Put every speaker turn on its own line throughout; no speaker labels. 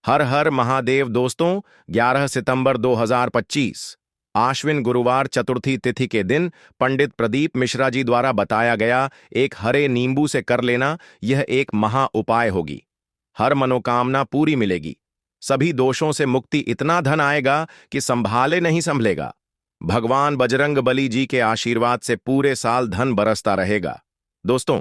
हर हर महादेव दोस्तों। 11 सितंबर 2025 आश्विन गुरुवार चतुर्थी तिथि के दिन पंडित प्रदीप मिश्रा जी द्वारा बताया गया एक हरे नींबू से कर लेना यह एक महा उपाय होगी। हर मनोकामना पूरी मिलेगी, सभी दोषों से मुक्ति, इतना धन आएगा कि संभाले नहीं संभलेगा। भगवान बजरंग बली जी के आशीर्वाद से पूरे साल धन बरसता रहेगा। दोस्तों,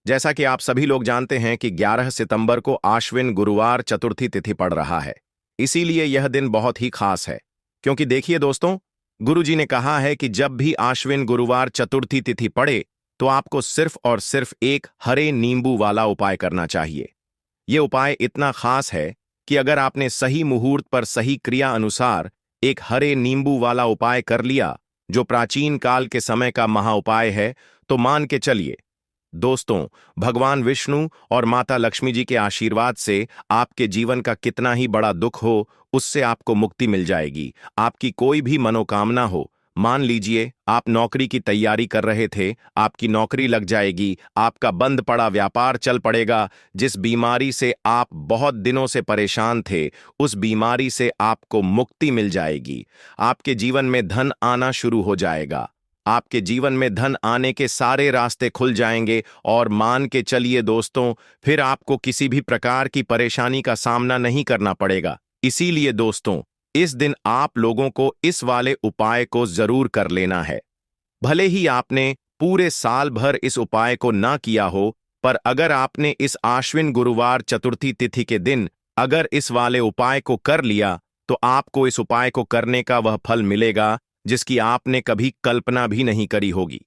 जैसा कि आप सभी लोग जानते हैं कि 11 सितंबर को आश्विन गुरुवार चतुर्थी तिथि पड़ रहा है, इसीलिए यह दिन बहुत ही खास है। क्योंकि देखिए दोस्तों, गुरुजी ने कहा है कि जब भी आश्विन गुरुवार चतुर्थी तिथि पड़े तो आपको सिर्फ और सिर्फ एक हरे नींबू वाला उपाय करना चाहिए। यह उपाय इतना खास है कि अगर आपने सही मुहूर्त पर सही क्रिया अनुसार एक हरे नींबू वाला उपाय कर लिया, जो प्राचीन काल के समय का महा उपाय है, तो मान के चलिए दोस्तों, भगवान विष्णु और माता लक्ष्मी जी के आशीर्वाद से आपके जीवन का कितना ही बड़ा दुख हो, उससे आपको मुक्ति मिल जाएगी। आपकी कोई भी मनोकामना हो, मान लीजिए आप नौकरी की तैयारी कर रहे थे, आपकी नौकरी लग जाएगी, आपका बंद पड़ा व्यापार चल पड़ेगा, जिस बीमारी से आप बहुत दिनों से परेशान थे, उस बीमारी से आपको मुक्ति मिल जाएगी। आपके जीवन में धन आना शुरू हो जाएगा, आपके जीवन में धन आने के सारे रास्ते खुल जाएंगे और मान के चलिए दोस्तों, फिर आपको किसी भी प्रकार की परेशानी का सामना नहीं करना पड़ेगा। इसीलिए दोस्तों, इस दिन आप लोगों को इस वाले उपाय को जरूर कर लेना है। भले ही आपने पूरे साल भर इस उपाय को ना किया हो, पर अगर आपने इस आश्विन गुरुवार चतुर्थी तिथि के दिन अगर इस वाले उपाय को कर लिया, तो आपको इस उपाय को करने का वह फल मिलेगा जिसकी आपने कभी कल्पना भी नहीं करी होगी।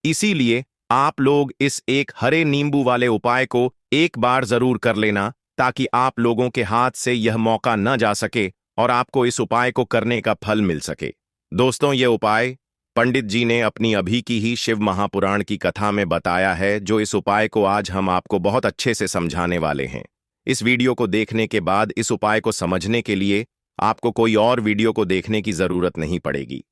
इसीलिए आप लोग इस एक हरे नींबू वाले उपाय को एक बार जरूर कर लेना, ताकि आप लोगों के हाथ से यह मौका न जा सके और आपको इस उपाय को करने का फल मिल सके। दोस्तों, यह उपाय पंडित जी ने अपनी अभी की ही शिव महापुराण की कथा में बताया है, जो इस उपाय को आज हम आपको बहुत अच्छे से समझाने वाले हैं। इस वीडियो को देखने के बाद इस उपाय को समझने के लिए आपको कोई और वीडियो को देखने की जरूरत नहीं पड़ेगी।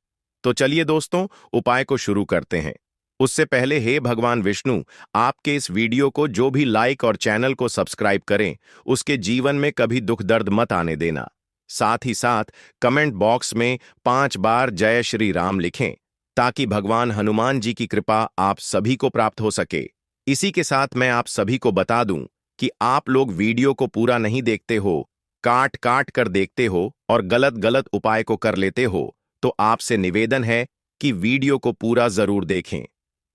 तो चलिए दोस्तों, उपाय को शुरू करते हैं। उससे पहले हे भगवान विष्णु, आपके इस वीडियो को जो भी लाइक और चैनल को सब्सक्राइब करें, उसके जीवन में कभी दुख दर्द मत आने देना। साथ ही साथ कमेंट बॉक्स में 5 बार जय श्री राम लिखें, ताकि भगवान हनुमान जी की कृपा आप सभी को प्राप्त हो सके। इसी के साथ मैं आप सभी को बता दूं कि आप लोग वीडियो को पूरा नहीं देखते हो, काट काट कर देखते हो और गलत गलत उपाय को कर लेते हो, तो आपसे निवेदन है कि वीडियो को पूरा जरूर देखें।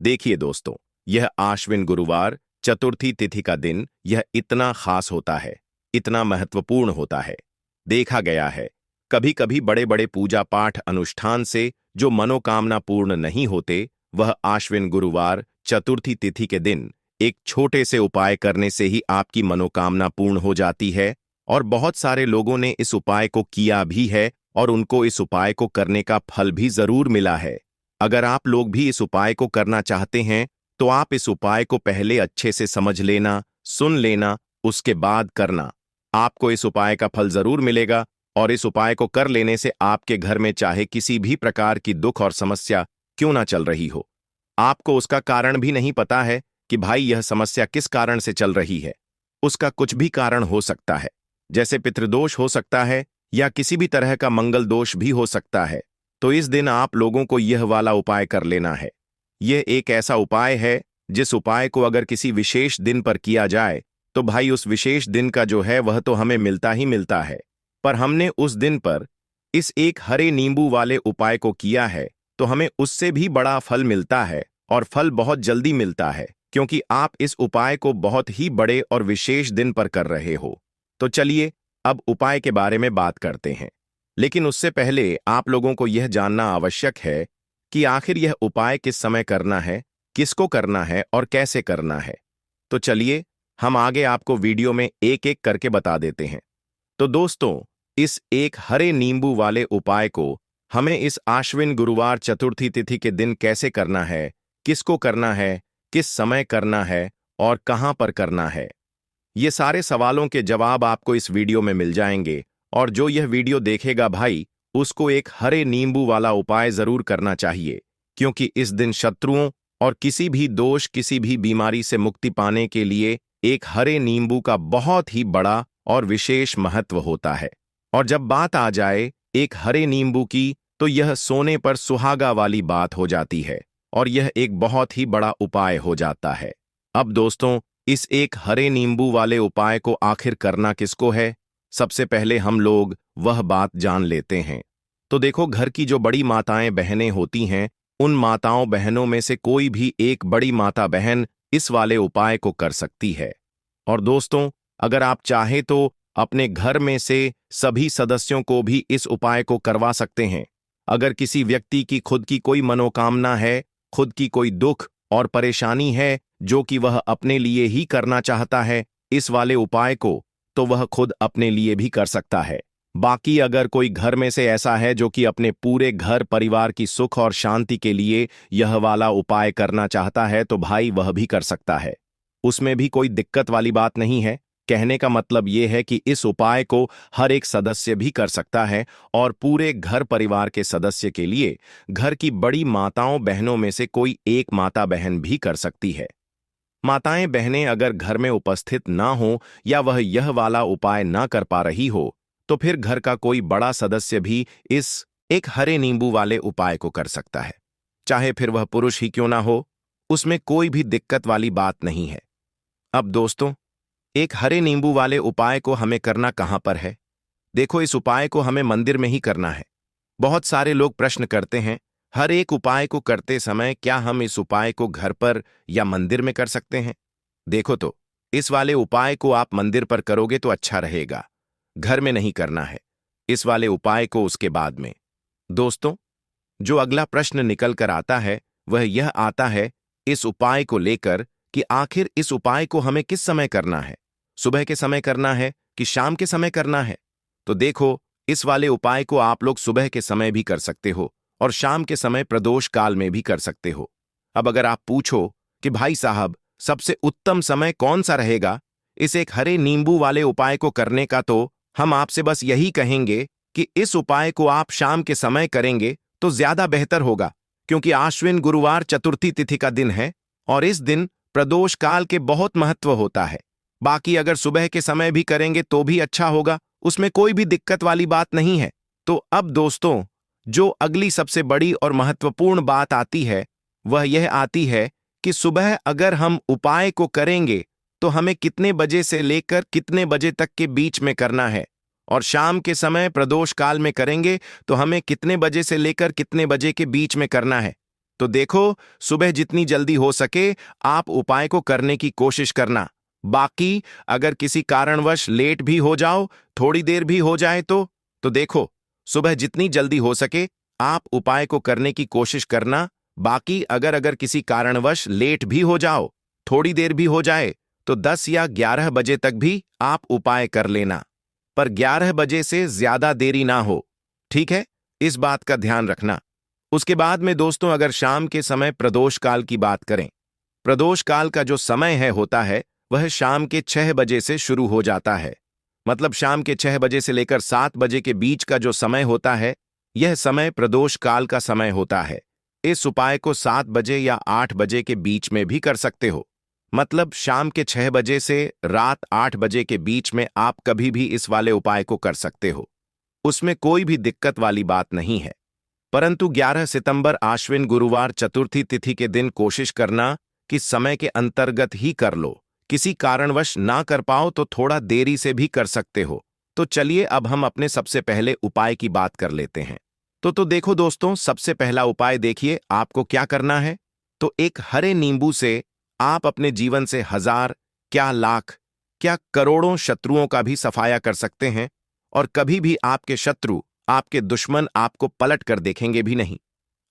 देखिए दोस्तों, यह आश्विन गुरुवार चतुर्थी तिथि का दिन यह इतना खास होता है, इतना महत्वपूर्ण होता है। देखा गया है कभी कभी बड़े बड़े पूजा पाठ अनुष्ठान से जो मनोकामना पूर्ण नहीं होते, वह आश्विन गुरुवार चतुर्थी तिथि के दिन एक छोटे से उपाय करने से ही आपकी मनोकामना पूर्ण हो जाती है। और बहुत सारे लोगों ने इस उपाय को किया भी है और उनको इस उपाय को करने का फल भी जरूर मिला है। अगर आप लोग भी इस उपाय को करना चाहते हैं, तो आप इस उपाय को पहले अच्छे से समझ लेना, सुन लेना, उसके बाद करना। आपको इस उपाय का फल जरूर मिलेगा और इस उपाय को कर लेने से आपके घर में चाहे किसी भी प्रकार की दुख और समस्या क्यों ना चल रही हो, आपको उसका कारण भी नहीं पता है कि भाई यह समस्या किस कारण से चल रही है। उसका कुछ भी कारण हो सकता है, जैसे पितृदोष हो सकता है या किसी भी तरह का मंगल दोष भी हो सकता है। तो इस दिन आप लोगों को यह वाला उपाय कर लेना है। यह एक ऐसा उपाय है जिस उपाय को अगर किसी विशेष दिन पर किया जाए, तो भाई उस विशेष दिन का जो है वह तो हमें मिलता ही मिलता है। पर हमने उस दिन पर इस एक हरे नींबू वाले उपाय को किया है, तो हमें उससे भी बड़ा फल मिलता है और फल बहुत जल्दी मिलता है, क्योंकि आप इस उपाय को बहुत ही बड़े और विशेष दिन पर कर रहे हो। तो चलिए अब उपाय के बारे में बात करते हैं। लेकिन उससे पहले आप लोगों को यह जानना आवश्यक है कि आखिर यह उपाय किस समय करना है, किसको करना है और कैसे करना है। तो चलिए हम आगे आपको वीडियो में एक एक करके बता देते हैं। तो दोस्तों, इस एक हरे नींबू वाले उपाय को हमें इस आश्विन गुरुवार चतुर्थी तिथि के दिन कैसे करना है, किसको करना है, किस समय करना है और कहां पर करना है, ये सारे सवालों के जवाब आपको इस वीडियो में मिल जाएंगे। और जो यह वीडियो देखेगा भाई, उसको एक हरे नींबू वाला उपाय जरूर करना चाहिए, क्योंकि इस दिन शत्रुओं और किसी भी दोष, किसी भी बीमारी से मुक्ति पाने के लिए एक हरे नींबू का बहुत ही बड़ा और विशेष महत्व होता है। और जब बात आ जाए एक हरे नींबू की, तो यह सोने पर सुहागा वाली बात हो जाती है और यह एक बहुत ही बड़ा उपाय हो जाता है। अब दोस्तों, इस एक हरे नींबू वाले उपाय को आखिर करना किसको है, सबसे पहले हम लोग वह बात जान लेते हैं। तो देखो, घर की जो बड़ी माताएं बहनें होती हैं, उन माताओं बहनों में से कोई भी एक बड़ी माता बहन इस वाले उपाय को कर सकती है। और दोस्तों, अगर आप चाहे तो अपने घर में से सभी सदस्यों को भी इस उपाय को करवा सकते हैं। अगर किसी व्यक्ति की खुद की कोई मनोकामना है, खुद की कोई दुख और परेशानी है जो कि वह अपने लिए ही करना चाहता है इस वाले उपाय को, तो वह खुद अपने लिए भी कर सकता है। बाकी अगर कोई घर में से ऐसा है जो कि अपने पूरे घर परिवार की सुख और शांति के लिए यह वाला उपाय करना चाहता है, तो भाई वह भी कर सकता है। उसमें भी कोई दिक्कत वाली बात नहीं है। कहने का मतलब यह है कि इस उपाय को हर एक सदस्य भी कर सकता है और पूरे घर परिवार के सदस्य के लिए घर की बड़ी माताओं बहनों में से कोई एक माता बहन भी कर सकती है। माताएं बहनें अगर घर में उपस्थित ना हो या वह यह वाला उपाय ना कर पा रही हो, तो फिर घर का कोई बड़ा सदस्य भी इस एक हरे नींबू वाले उपाय को कर सकता है। चाहे फिर वह पुरुष ही क्यों ना हो, उसमें कोई भी दिक्कत वाली बात नहीं है। अब दोस्तों, एक हरे नींबू वाले उपाय को हमें करना कहां पर है? देखो, इस उपाय को हमें मंदिर में ही करना है। बहुत सारे लोग प्रश्न करते हैं, हर एक उपाय को करते समय क्या हम इस उपाय को घर पर या मंदिर में कर सकते हैं? देखो तो, इस वाले उपाय को आप मंदिर पर करोगे तो अच्छा रहेगा, घर में नहीं करना है। इस वाले उपाय को उसके बाद में। दोस्तों, जो अगला प्रश्न निकल कर आता है वह यह आता है इस उपाय को लेकर कि आखिर इस उपाय को हमें किस समय करना है, सुबह के समय करना है कि शाम के समय करना है? तो देखो, इस वाले उपाय को आप लोग सुबह के समय भी कर सकते हो और शाम के समय प्रदोष काल में भी कर सकते हो। अब अगर आप पूछो कि भाई साहब, सबसे उत्तम समय कौन सा रहेगा इस एक हरे नींबू वाले उपाय को करने का, तो हम आपसे बस यही कहेंगे कि इस उपाय को आप शाम के समय करेंगे तो ज्यादा बेहतर होगा, क्योंकि आश्विन गुरुवार चतुर्थी तिथि का दिन है और इस दिन प्रदोष काल के बहुत महत्व होता है। बाकी अगर सुबह के समय भी करेंगे तो भी अच्छा होगा, उसमें कोई भी दिक्कत वाली बात नहीं है। तो अब दोस्तों, जो अगली सबसे बड़ी और महत्वपूर्ण बात आती है वह यह आती है कि सुबह अगर हम उपाय को करेंगे तो हमें कितने बजे से लेकर कितने बजे तक के बीच में करना है, और शाम के समय प्रदोष काल में करेंगे तो हमें कितने बजे से लेकर कितने बजे के बीच में करना है। तो देखो, सुबह जितनी जल्दी हो सके आप उपाय को करने की कोशिश करना। बाकी अगर किसी कारणवश लेट भी हो जाओ, थोड़ी देर भी हो जाए तो देखो, सुबह जितनी जल्दी हो सके आप उपाय को करने की कोशिश करना। बाकी अगर किसी कारणवश लेट भी हो जाओ, थोड़ी देर भी हो जाए, तो 10 या 11 बजे तक भी आप उपाय कर लेना, पर 11 बजे से ज्यादा देरी ना हो, ठीक है? इस बात का ध्यान रखना। उसके बाद में दोस्तों, अगर शाम के समय प्रदोष काल की बात करें, प्रदोष काल का जो समय होता है वह शाम के 6 बजे से शुरू हो जाता है। मतलब शाम के 6 बजे से लेकर 7 बजे के बीच का जो समय होता है, यह समय प्रदोष काल का समय होता है। इस उपाय को 7 बजे या 8 बजे के बीच में भी कर सकते हो। मतलब शाम के 6 बजे से रात 8 बजे के बीच में आप कभी भी इस वाले उपाय को कर सकते हो, उसमें कोई भी दिक्कत वाली बात नहीं है। परंतु 11 सितंबर आश्विन गुरुवार चतुर्थी तिथि के दिन कोशिश करना कि समय के अंतर्गत ही कर लो। किसी कारणवश ना कर पाओ तो थोड़ा देरी से भी कर सकते हो। तो चलिए अब हम अपने सबसे पहले उपाय की बात कर लेते हैं। तो देखो दोस्तों, सबसे पहला उपाय देखिए आपको क्या करना है। तो एक हरे नींबू से आप अपने जीवन से हजार, क्या लाख, क्या करोड़ों शत्रुओं का भी सफाया कर सकते हैं, और कभी भी आपके शत्रु, आपके दुश्मन आपको पलट कर देखेंगे भी नहीं।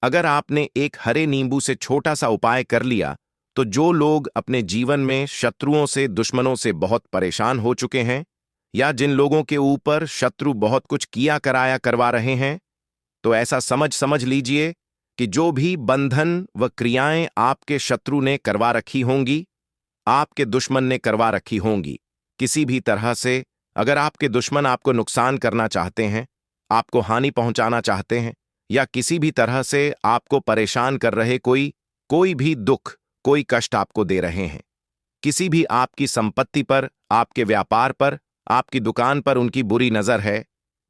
अगर आपने एक हरे नींबू से छोटा सा उपाय कर लिया, तो जो लोग अपने जीवन में शत्रुओं से, दुश्मनों से बहुत परेशान हो चुके हैं, या जिन लोगों के ऊपर शत्रु बहुत कुछ किया कराया करवा रहे हैं, तो ऐसा समझ लीजिए कि जो भी बंधन व क्रियाएं आपके शत्रु ने करवा रखी होंगी, आपके दुश्मन ने करवा रखी होंगी, किसी भी तरह से अगर आपके दुश्मन आपको नुकसान करना चाहते हैं, आपको हानि पहुंचाना चाहते हैं, या किसी भी तरह से आपको परेशान कर रहे कोई भी दुख, कोई कष्ट आपको दे रहे हैं, किसी भी आपकी संपत्ति पर, आपके व्यापार पर, आपकी दुकान पर उनकी बुरी नजर है,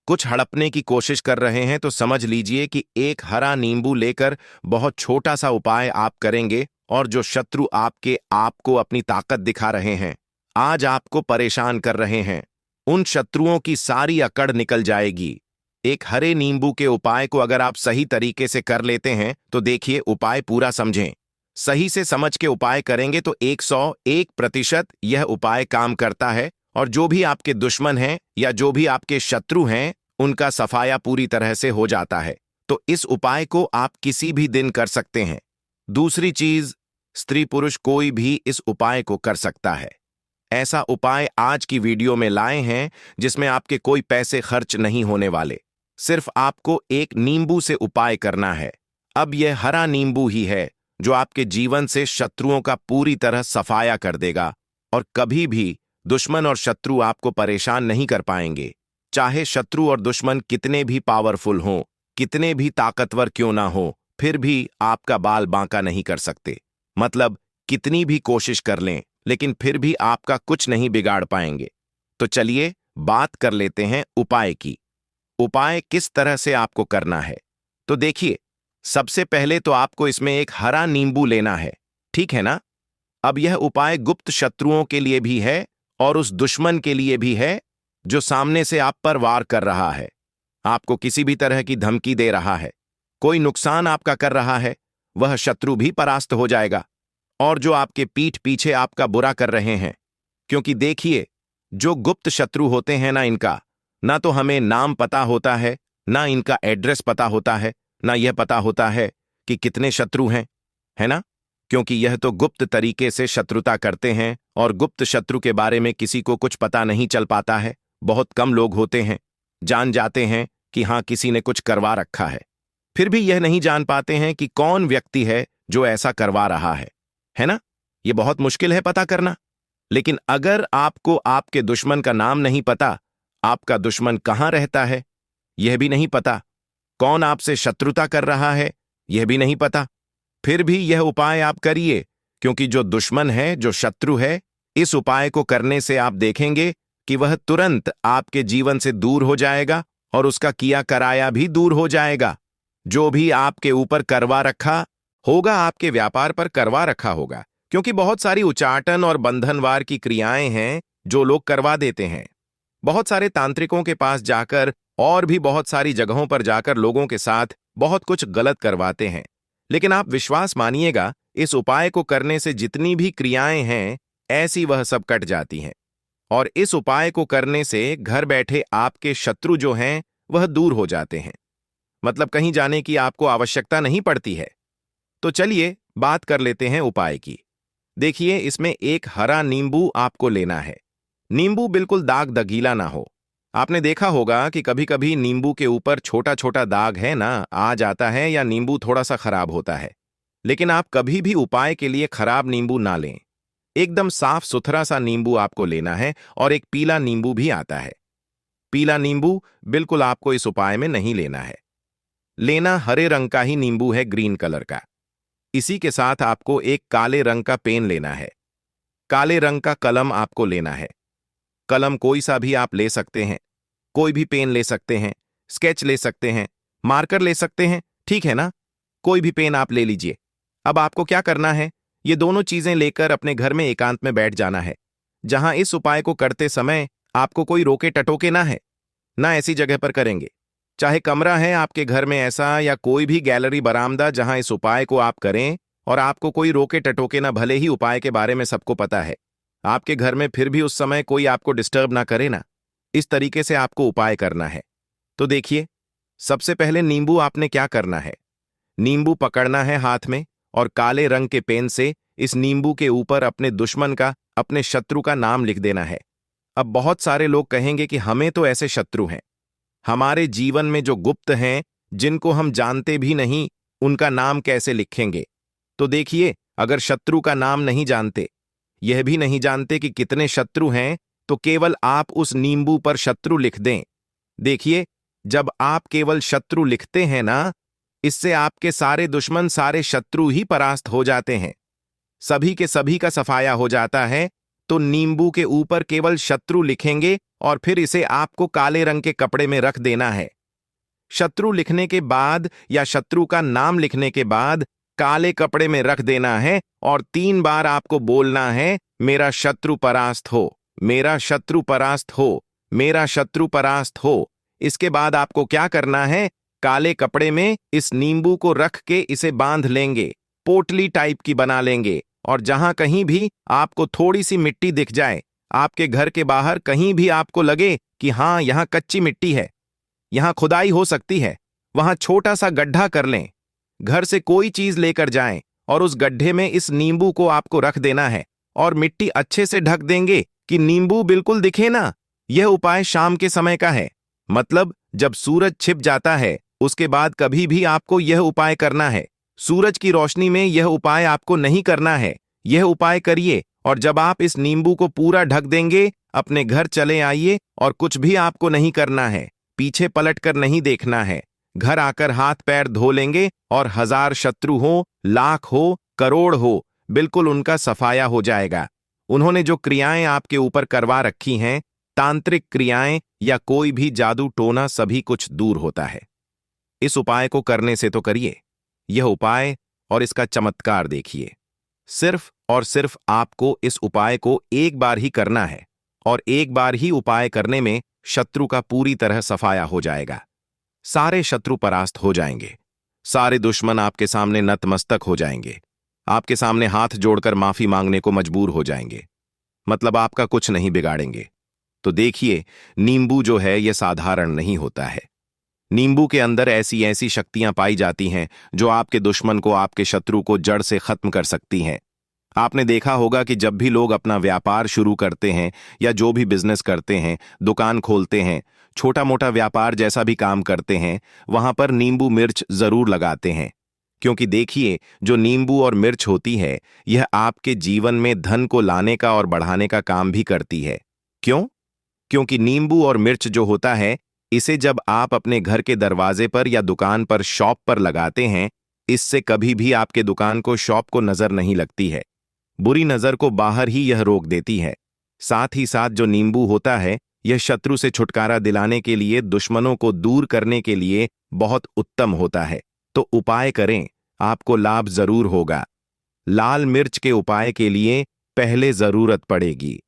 कुछ हड़पने की कोशिश कर रहे हैं, तो समझ लीजिए कि एक हरा नींबू लेकर बहुत छोटा सा उपाय आप करेंगे और जो शत्रु आपको अपनी ताकत दिखा रहे हैं, आज आपको परेशान कर रहे हैं, उन शत्रुओं की सारी अकड़ निकल जाएगी। एक हरे नींबू के उपाय को अगर आप सही तरीके से कर लेते हैं तो देखिए, उपाय पूरा समझें। सही से समझ के उपाय करेंगे तो 101% यह उपाय काम करता है और जो भी आपके दुश्मन हैं या जो भी आपके शत्रु हैं, उनका सफाया पूरी तरह से हो जाता है। तो इस उपाय को आप किसी भी दिन कर सकते हैं। दूसरी चीज, स्त्री पुरुष कोई भी इस उपाय को कर सकता है। ऐसा उपाय आज की वीडियो में लाए हैं जिसमें आपके कोई पैसे खर्च नहीं होने वाले। सिर्फ आपको एक नींबू से उपाय करना है। अब यह हरा नींबू ही है जो आपके जीवन से शत्रुओं का पूरी तरह सफाया कर देगा और कभी भी दुश्मन और शत्रु आपको परेशान नहीं कर पाएंगे। चाहे शत्रु और दुश्मन कितने भी पावरफुल हों, कितने भी ताकतवर क्यों ना हो, फिर भी आपका बाल बांका नहीं कर सकते। मतलब कितनी भी कोशिश कर लें, लेकिन फिर भी आपका कुछ नहीं बिगाड़ पाएंगे। तो चलिए बात कर लेते हैं उपाय की। उपाय किस तरह से आपको करना है, तो देखिए, सबसे पहले तो आपको इसमें एक हरा नींबू लेना है, ठीक है ना। अब यह उपाय गुप्त शत्रुओं के लिए भी है और उस दुश्मन के लिए भी है जो सामने से आप पर वार कर रहा है, आपको किसी भी तरह की धमकी दे रहा है, कोई नुकसान आपका कर रहा है, वह शत्रु भी परास्त हो जाएगा। और जो आपके पीठ पीछे आपका बुरा कर रहे हैं, क्योंकि देखिए, जो गुप्त शत्रु होते हैं ना तो हमें नाम पता होता है, ना इनका एड्रेस पता होता है, ना यह पता होता है कि कितने शत्रु हैं, है ना। क्योंकि यह तो गुप्त तरीके से शत्रुता करते हैं और गुप्त शत्रु के बारे में किसी को कुछ पता नहीं चल पाता है। बहुत कम लोग होते हैं जान जाते हैं कि हाँ, किसी ने कुछ करवा रखा है, फिर भी यह नहीं जान पाते हैं कि कौन व्यक्ति है जो ऐसा करवा रहा है ना। यह बहुत मुश्किल है पता करना। लेकिन अगर आपको आपके दुश्मन का नाम नहीं पता, आपका दुश्मन कहाँ रहता है यह भी नहीं पता, कौन आपसे शत्रुता कर रहा है यह भी नहीं पता, फिर भी यह उपाय आप करिए। क्योंकि जो दुश्मन है, जो शत्रु है, इस उपाय को करने से आप देखेंगे कि वह तुरंत आपके जीवन से दूर हो जाएगा और उसका किया कराया भी दूर हो जाएगा। जो भी आपके ऊपर करवा रखा होगा, आपके व्यापार पर करवा रखा होगा, क्योंकि बहुत सारी उचाटन और बंधनवार की क्रियाएं हैं जो लोग करवा देते हैं। बहुत सारे तांत्रिकों के पास जाकर और भी बहुत सारी जगहों पर जाकर लोगों के साथ बहुत कुछ गलत करवाते हैं। लेकिन आप विश्वास मानिएगा, इस उपाय को करने से जितनी भी क्रियाएं हैं, ऐसी वह सब कट जाती हैं। और इस उपाय को करने से घर बैठे आपके शत्रु जो हैं वह दूर हो जाते हैं। मतलब कहीं जाने की आपको आवश्यकता नहीं पड़ती है। तो चलिए बात कर लेते हैं उपाय की। देखिए, इसमें एक हरा नींबू आपको लेना है। नींबू बिल्कुल दाग दगीला ना हो। आपने देखा होगा कि कभी कभी नींबू के ऊपर छोटा छोटा दाग है ना, आ जाता है, या नींबू थोड़ा सा खराब होता है। लेकिन आप कभी भी उपाय के लिए खराब नींबू ना लें। एकदम साफ सुथरा सा नींबू आपको लेना है। और एक पीला नींबू भी आता है। पीला नींबू बिल्कुल आपको इस उपाय में नहीं लेना है। लेना हरे रंग का ही नींबू है, ग्रीन कलर का। इसी के साथ आपको एक काले रंग का पेन लेना है। काले रंग का कलम आपको लेना है। कलम कोई सा भी आप ले सकते हैं, कोई भी पेन ले सकते हैं, स्केच ले सकते हैं, मार्कर ले सकते हैं, ठीक है ना। कोई भी पेन आप ले लीजिए। अब आपको क्या करना है, ये दोनों चीजें लेकर अपने घर में एकांत में बैठ जाना है, जहां इस उपाय को करते समय आपको कोई रोके टटोके ना है। ना ऐसी जगह पर करेंगे, चाहे कमरा है आपके घर में ऐसा, या कोई भी गैलरी बरामदा जहां इस उपाय को आप करें और आपको कोई रोके टटोके ना। भले ही उपाय के बारे में सबको पता है आपके घर में, फिर भी उस समय कोई आपको डिस्टर्ब ना करे ना। इस तरीके से आपको उपाय करना है। तो देखिए, सबसे पहले नींबू आपने क्या करना है, नींबू पकड़ना है हाथ में और काले रंग के पेन से इस नींबू के ऊपर अपने दुश्मन का, अपने शत्रु का नाम लिख देना है। अब बहुत सारे लोग कहेंगे कि हमें तो ऐसे शत्रु हैं, हमारे जीवन में जो गुप्त हैं, जिनको हम जानते भी नहीं, उनका नाम कैसे लिखेंगे। तो देखिए, अगर शत्रु का नाम नहीं जानते, यह भी नहीं जानते कि कितने शत्रु हैं, तो केवल आप उस नींबू पर शत्रु लिख दें। देखिए, जब आप केवल शत्रु लिखते हैं ना, इससे आपके सारे दुश्मन, सारे शत्रु ही परास्त हो जाते हैं। सभी के सभी का सफाया हो जाता है। तो नींबू के ऊपर केवल शत्रु लिखेंगे और फिर इसे आपको काले रंग के कपड़े में रख देना है। शत्रु लिखने के बाद या शत्रु का नाम लिखने के बाद काले कपड़े में रख देना है और 3 बार आपको बोलना है, मेरा शत्रु परास्त हो, मेरा शत्रु परास्त हो, मेरा शत्रु परास्त हो। इसके बाद आपको क्या करना है, काले कपड़े में इस नींबू को रख के इसे बांध लेंगे, पोटली टाइप की बना लेंगे। और जहां कहीं भी आपको थोड़ी सी मिट्टी दिख जाए, आपके घर के बाहर कहीं भी आपको लगे कि हां यहां कच्ची मिट्टी है, यहां खुदाई हो सकती है, वहां छोटा सा गड्ढा कर लें। घर से कोई चीज लेकर जाएं और उस गड्ढे में इस नींबू को आपको रख देना है और मिट्टी अच्छे से ढक देंगे कि नींबू बिल्कुल दिखे ना। यह उपाय शाम के समय का है, मतलब जब सूरज छिप जाता है उसके बाद कभी भी आपको यह उपाय करना है। सूरज की रोशनी में यह उपाय आपको नहीं करना है। यह उपाय करिए और जब आप इस नींबू को पूरा ढक देंगे, अपने घर चले आइए और कुछ भी आपको नहीं करना है, पीछे पलटकर नहीं देखना है। घर आकर हाथ पैर धो लेंगे और 1000 शत्रु हो, लाख हो, करोड़ हो, बिल्कुल उनका सफाया हो जाएगा। उन्होंने जो क्रियाएं आपके ऊपर करवा रखी हैं, तांत्रिक क्रियाएं या कोई भी जादू टोना, सभी कुछ दूर होता है। इस उपाय को करने से तो करिए यह उपाय और इसका चमत्कार देखिए। सिर्फ और सिर्फ आपको इस उपाय को एक बार ही करना है और एक बार ही उपाय करने में शत्रु का पूरी तरह सफाया हो जाएगा। सारे शत्रु परास्त हो जाएंगे, सारे दुश्मन आपके सामने नतमस्तक हो जाएंगे, आपके सामने हाथ जोड़कर माफी मांगने को मजबूर हो जाएंगे, मतलब आपका कुछ नहीं बिगाड़ेंगे। तो देखिए, नींबू जो है यह साधारण नहीं होता है। नींबू के अंदर ऐसी ऐसी शक्तियां पाई जाती हैं जो आपके दुश्मन को, आपके शत्रु को जड़ से खत्म कर सकती हैं। आपने देखा होगा कि जब भी लोग अपना व्यापार शुरू करते हैं या जो भी बिजनेस करते हैं, दुकान खोलते हैं, छोटा मोटा व्यापार जैसा भी काम करते हैं, वहां पर नींबू मिर्च जरूर लगाते हैं। क्योंकि देखिए, जो नींबू और मिर्च होती है यह आपके जीवन में धन को लाने का और बढ़ाने का काम भी करती है। क्यों? क्योंकि नींबू और मिर्च जो होता है, इसे जब आप अपने घर के दरवाजे पर या दुकान पर, शॉप पर लगाते हैं, इससे कभी भी आपके दुकान को, शॉप को नजर नहीं लगती है। बुरी नजर को बाहर ही यह रोक देती है। साथ ही साथ जो नींबू होता है यह शत्रु से छुटकारा दिलाने के लिए, दुश्मनों को दूर करने के लिए बहुत उत्तम होता है। तो उपाय करें, आपको लाभ जरूर होगा। लाल मिर्च के उपाय के लिए पहले जरूरत पड़ेगी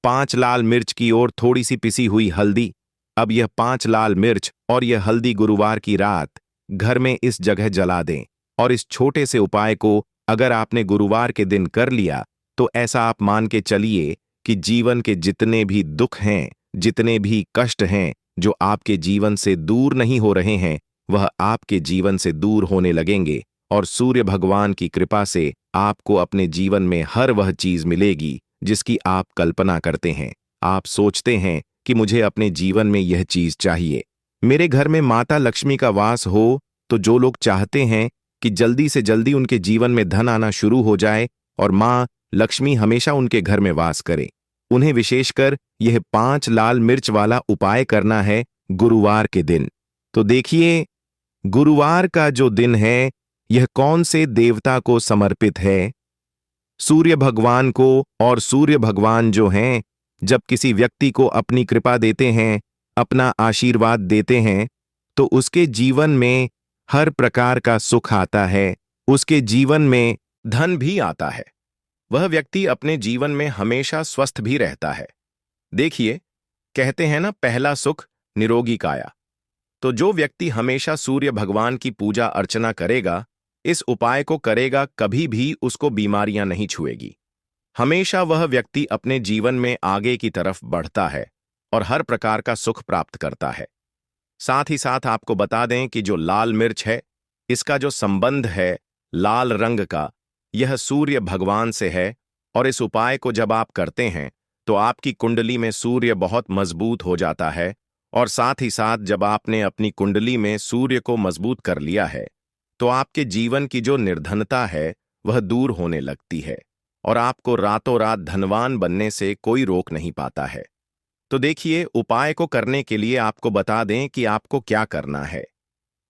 5 लाल मिर्च की और थोड़ी सी पिसी हुई हल्दी। अब यह 5 लाल मिर्च और यह हल्दी गुरुवार की रात घर में इस जगह जला दें और इस छोटे से उपाय को अगर आपने गुरुवार के दिन कर लिया तो ऐसा आप मान के चलिए कि जीवन के जितने भी दुख हैं, जितने भी कष्ट हैं जो आपके जीवन से दूर नहीं हो रहे हैं, वह आपके जीवन से दूर होने लगेंगे और सूर्य भगवान की कृपा से आपको अपने जीवन में हर वह चीज मिलेगी जिसकी आप कल्पना करते हैं। आप सोचते हैं कि मुझे अपने जीवन में यह चीज चाहिए, मेरे घर में माता लक्ष्मी का वास हो। तो जो लोग चाहते हैं कि जल्दी से जल्दी उनके जीवन में धन आना शुरू हो जाए और मां लक्ष्मी हमेशा उनके घर में वास करे, उन्हें विशेषकर यह 5 लाल मिर्च वाला उपाय करना है गुरुवार के दिन। तो देखिए, गुरुवार का जो दिन है यह कौन से देवता को समर्पित है? सूर्य भगवान को। और सूर्य भगवान जो हैं, जब किसी व्यक्ति को अपनी कृपा देते हैं, अपना आशीर्वाद देते हैं, तो उसके जीवन में हर प्रकार का सुख आता है, उसके जीवन में धन भी आता है। वह व्यक्ति अपने जीवन में हमेशा स्वस्थ भी रहता है। देखिए, कहते हैं ना, पहला सुख निरोगी काया। तो जो व्यक्ति हमेशा सूर्य भगवान की पूजा अर्चना करेगा, इस उपाय को करेगा, कभी भी उसको बीमारियां नहीं छुएगी। हमेशा वह व्यक्ति अपने जीवन में आगे की तरफ बढ़ता है और हर प्रकार का सुख प्राप्त करता है। साथ ही साथ आपको बता दें कि जो लाल मिर्च है, इसका जो संबंध है लाल रंग का, यह सूर्य भगवान से है। और इस उपाय को जब आप करते हैं तो आपकी कुंडली में सूर्य बहुत मजबूत हो जाता है। और साथ ही साथ जब आपने अपनी कुंडली में सूर्य को मजबूत कर लिया है तो आपके जीवन की जो निर्धनता है वह दूर होने लगती है और आपको रातों रात धनवान बनने से कोई रोक नहीं पाता है। तो देखिए, उपाय को करने के लिए आपको बता दें कि आपको क्या करना है।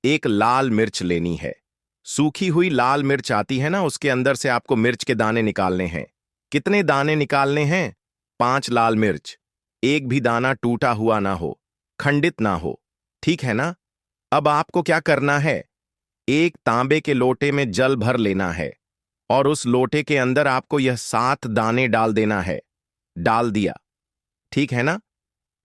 एक लाल मिर्च लेनी है, सूखी हुई लाल मिर्च आती है ना, उसके अंदर से आपको मिर्च के दाने निकालने हैं। कितने दाने निकालने हैं? 5 लाल मिर्च, एक भी दाना टूटा हुआ ना हो, खंडित ना हो। ठीक है ना? अब आपको क्या करना है? एक तांबे के लोटे में जल भर लेना है और उस लोटे के अंदर आपको यह 7 दाने डाल देना है। डाल दिया, ठीक है ना?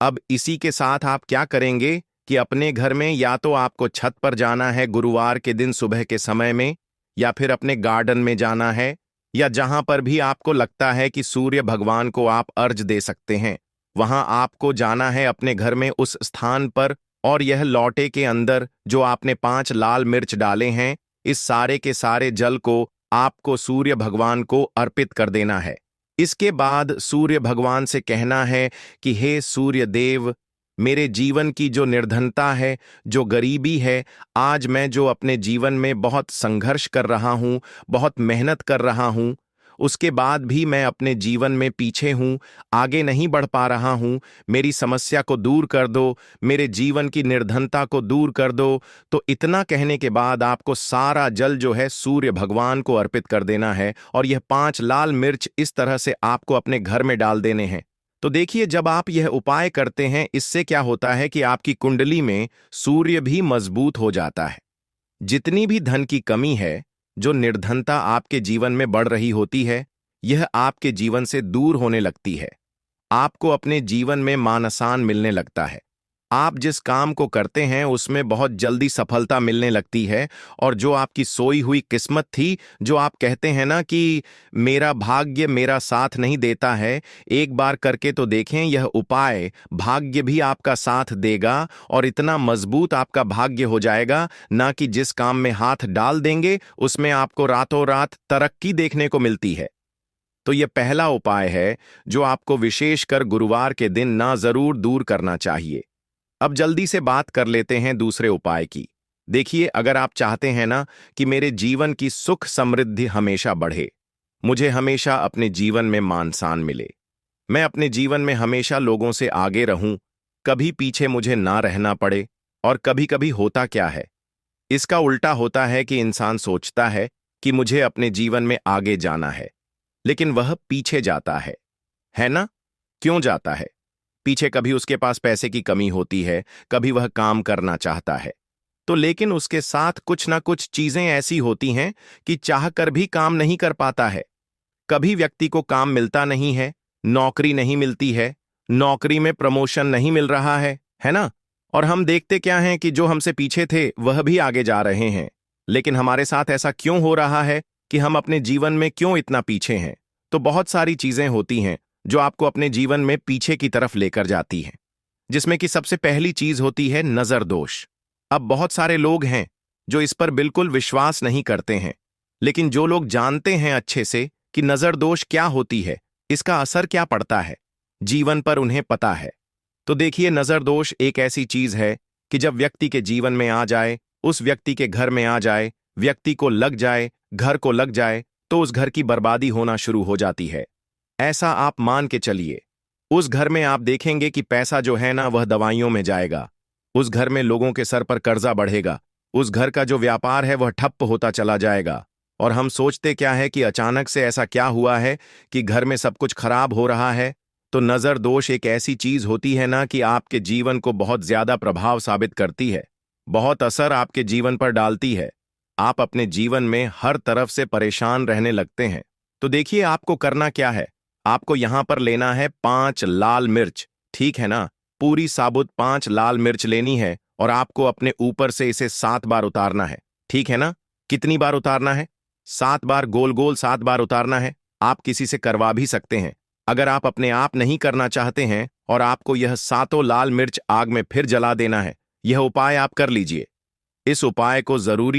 अब इसी के साथ आप क्या करेंगे कि अपने घर में या तो आपको छत पर जाना है गुरुवार के दिन सुबह के समय में, या फिर अपने गार्डन में जाना है, या जहां पर भी आपको लगता है कि सूर्य भगवान को आप अर्घ दे सकते हैं, वहां आपको जाना है अपने घर में उस स्थान पर। और यह लौटे के अंदर जो आपने 5 लाल मिर्च डाले हैं, इस सारे के सारे जल को आपको सूर्य भगवान को अर्पित कर देना है। इसके बाद सूर्य भगवान से कहना है कि हे सूर्य देव, मेरे जीवन की जो निर्धनता है, जो गरीबी है, आज मैं जो अपने जीवन में बहुत संघर्ष कर रहा हूँ, बहुत मेहनत कर रहा हूँ, उसके बाद भी मैं अपने जीवन में पीछे हूँ, आगे नहीं बढ़ पा रहा हूँ, मेरी समस्या को दूर कर दो, मेरे जीवन की निर्धनता को दूर कर दो। तो इतना कहने के बाद आपको सारा जल जो है सूर्य भगवान को अर्पित कर देना है और यह 5 लाल मिर्च इस तरह से आपको अपने घर में डाल देने हैं। तो देखिए, जब आप यह उपाय करते हैं, इससे क्या होता है कि आपकी कुंडली में सूर्य भी मजबूत हो जाता है। जितनी भी धन की कमी है, जो निर्धनता आपके जीवन में बढ़ रही होती है, यह आपके जीवन से दूर होने लगती है। आपको अपने जीवन में मान-सम्मान मिलने लगता है। आप जिस काम को करते हैं उसमें बहुत जल्दी सफलता मिलने लगती है, और जो आपकी सोई हुई किस्मत थी, जो आप कहते हैं ना कि मेरा भाग्य मेरा साथ नहीं देता है, एक बार करके तो देखें यह उपाय, भाग्य भी आपका साथ देगा और इतना मजबूत आपका भाग्य हो जाएगा ना कि जिस काम में हाथ डाल देंगे उसमें आपको रातों रात तरक्की देखने को मिलती है। तो यह पहला उपाय है जो आपको विशेषकर गुरुवार के दिन ना जरूर दूर करना चाहिए। अब जल्दी से बात कर लेते हैं दूसरे उपाय की। देखिए, अगर आप चाहते हैं ना कि मेरे जीवन की सुख समृद्धि हमेशा बढ़े, मुझे हमेशा अपने जीवन में मान-सम्मान मिले, मैं अपने जीवन में हमेशा लोगों से आगे रहूं, कभी पीछे मुझे ना रहना पड़े। और कभी-कभी होता क्या है, इसका उल्टा होता है कि इंसान सोचता है कि मुझे अपने जीवन में आगे जाना है, लेकिन वह पीछे जाता है ना? क्यों जाता है? पीछे कभी उसके पास पैसे की कमी होती है, कभी वह काम करना चाहता है, तो लेकिन उसके साथ कुछ ना कुछ चीजें ऐसी होती हैं कि चाहकर भी काम नहीं कर पाता है। कभी व्यक्ति को काम मिलता नहीं है, नौकरी नहीं मिलती है, नौकरी में प्रमोशन नहीं मिल रहा है ना? और हम देखते क्या हैं कि जो हमसे पीछे थे वह भी आगे जा रहे हैं। लेकिन हमारे साथ ऐसा क्यों हो रहा है कि हम अपने जीवन में क्यों इतना पीछे हैं? तो बहुत सारी चीजें होती हैं जो आपको अपने जीवन में पीछे की तरफ लेकर जाती हैं, जिसमें कि सबसे पहली चीज होती है नजर दोष। अब बहुत सारे लोग हैं जो इस पर बिल्कुल विश्वास नहीं करते हैं, लेकिन जो लोग जानते हैं अच्छे से कि नजर दोष क्या होती है, इसका असर क्या पड़ता है जीवन पर, उन्हें पता है। तो देखिए, नजर दोष एक ऐसी चीज है कि जब व्यक्ति के जीवन में आ जाए, उस व्यक्ति के घर में आ जाए, व्यक्ति को लग जाए, घर को लग जाए, तो उस घर की बर्बादी होना शुरू हो जाती है। ऐसा आप मान के चलिए, उस घर में आप देखेंगे कि पैसा जो है ना वह दवाइयों में जाएगा, उस घर में लोगों के सर पर कर्जा बढ़ेगा, उस घर का जो व्यापार है वह ठप्प होता चला जाएगा। और हम सोचते क्या है कि अचानक से ऐसा क्या हुआ है कि घर में सब कुछ खराब हो रहा है। तो नजर दोष एक ऐसी चीज होती है ना कि आपके जीवन को बहुत ज्यादा प्रभाव साबित करती है, बहुत असर आपके जीवन पर डालती है। आप अपने जीवन में हर तरफ से परेशान रहने लगते हैं। तो देखिए, आपको करना क्या है, आपको यहां पर लेना है 5 लाल मिर्च, ठीक है ना? पूरी साबुत 5 लाल मिर्च लेनी है और आपको अपने ऊपर से इसे 7 बार उतारना है, ठीक है ना? कितनी बार उतारना है? 7 बार, गोल गोल 7 बार उतारना है। आप किसी से करवा भी सकते हैं। अगर आप अपने आप नहीं करना चाहते हैं और आपको यह 7 लाल मिर्च आग में फिर जला देना है, यह उपाय आप कर लीजिए। इस उपाय को जरूरी